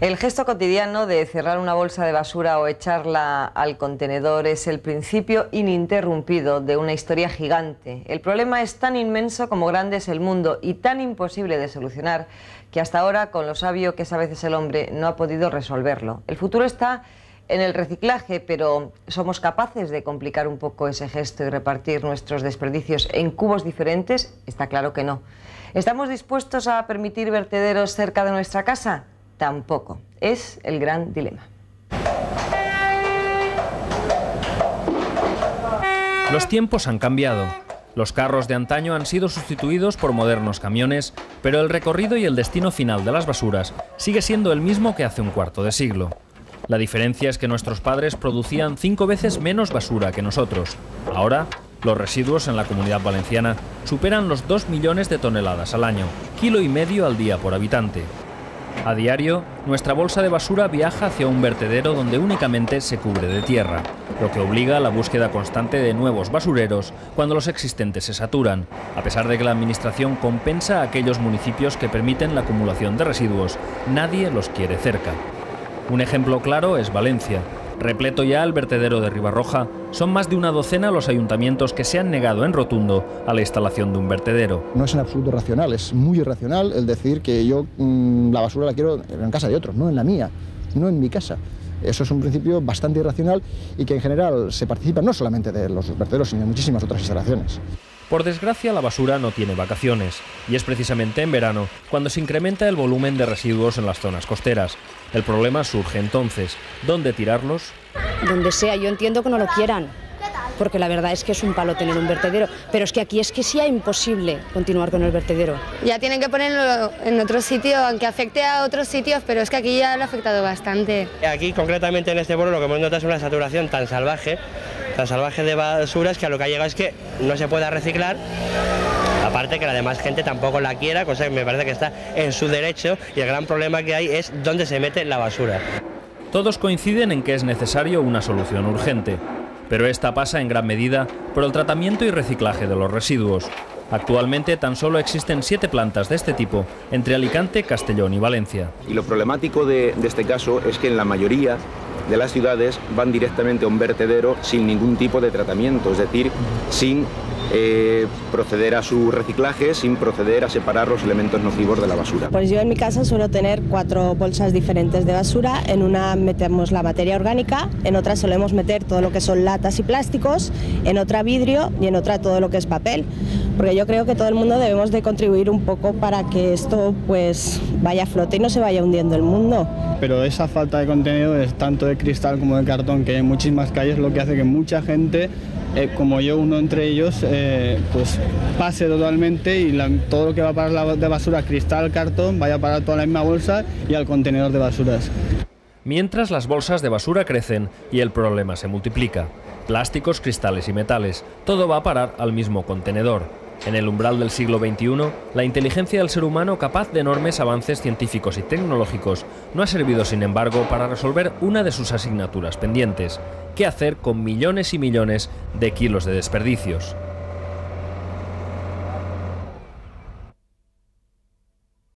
El gesto cotidiano de cerrar una bolsa de basura o echarla al contenedor es el principio ininterrumpido de una historia gigante. El problema es tan inmenso como grande es el mundo y tan imposible de solucionar que hasta ahora, con lo sabio que es a veces el hombre, no ha podido resolverlo. El futuro está en el reciclaje, pero ¿somos capaces de complicar un poco ese gesto y repartir nuestros desperdicios en cubos diferentes? Está claro que no. ¿Estamos dispuestos a permitir vertederos cerca de nuestra casa? Tampoco. Es el gran dilema. Los tiempos han cambiado. Los carros de antaño han sido sustituidos por modernos camiones, pero el recorrido y el destino final de las basuras sigue siendo el mismo que hace un cuarto de siglo. La diferencia es que nuestros padres producían 5 veces menos basura que nosotros. Ahora, los residuos en la Comunidad Valenciana superan los 2 millones de toneladas al año, 1,5 kg al día por habitante. A diario, nuestra bolsa de basura viaja hacia un vertedero donde únicamente se cubre de tierra, lo que obliga a la búsqueda constante de nuevos basureros cuando los existentes se saturan, a pesar de que la Administración compensa a aquellos municipios que permiten la acumulación de residuos. Nadie los quiere cerca. Un ejemplo claro es Valencia. Repleto ya el vertedero de Ribarroja, son más de una docena los ayuntamientos que se han negado en rotundo a la instalación de un vertedero. No es en absoluto racional, es muy irracional el decir que yo la basura la quiero en casa de otros, no en la mía, no en mi casa. Eso es un principio bastante irracional y que en general se participa no solamente de los vertederos, sino de muchísimas otras instalaciones. Por desgracia, la basura no tiene vacaciones, y es precisamente en verano cuando se incrementa el volumen de residuos en las zonas costeras. El problema surge entonces, ¿dónde tirarlos? Donde sea, yo entiendo que no lo quieran, porque la verdad es que es un palo tener un vertedero, pero es que aquí es que sea imposible continuar con el vertedero. Ya tienen que ponerlo en otro sitio, aunque afecte a otros sitios, pero es que aquí ya lo ha afectado bastante. Aquí, concretamente en este pueblo, lo que hemos notado es una saturación tan salvaje de basuras, que a lo que ha llegado es que no se pueda reciclar, aparte que la demás gente tampoco la quiera, cosa que me parece que está en su derecho, y el gran problema que hay es dónde se mete la basura. Todos coinciden en que es necesario una solución urgente, pero esta pasa en gran medida por el tratamiento y reciclaje de los residuos. Actualmente tan solo existen 7 plantas de este tipo entre Alicante, Castellón y Valencia. Y lo problemático de este caso es que en la mayoría de las ciudades van directamente a un vertedero sin ningún tipo de tratamiento, es decir, sin proceder a su reciclaje, sin proceder a separar los elementos nocivos de la basura. Pues yo en mi casa suelo tener 4 bolsas diferentes de basura. En una metemos la materia orgánica, en otra solemos meter todo lo que son latas y plásticos, en otra vidrio y en otra todo lo que es papel. Porque yo creo que todo el mundo debemos de contribuir un poco para que esto pues vaya a flote y no se vaya hundiendo el mundo. Pero esa falta de contenedores, tanto de cristal como de cartón, que hay en muchísimas calles, lo que hace que mucha gente, como yo, uno entre ellos, pues pase totalmente y todo lo que va a parar de basura, cristal, cartón, vaya a parar toda la misma bolsa y al contenedor de basuras. Mientras las bolsas de basura crecen y el problema se multiplica. Plásticos, cristales y metales, todo va a parar al mismo contenedor. En el umbral del siglo XXI, la inteligencia del ser humano, capaz de enormes avances científicos y tecnológicos, no ha servido, sin embargo, para resolver una de sus asignaturas pendientes: ¿qué hacer con millones y millones de kilos de desperdicios?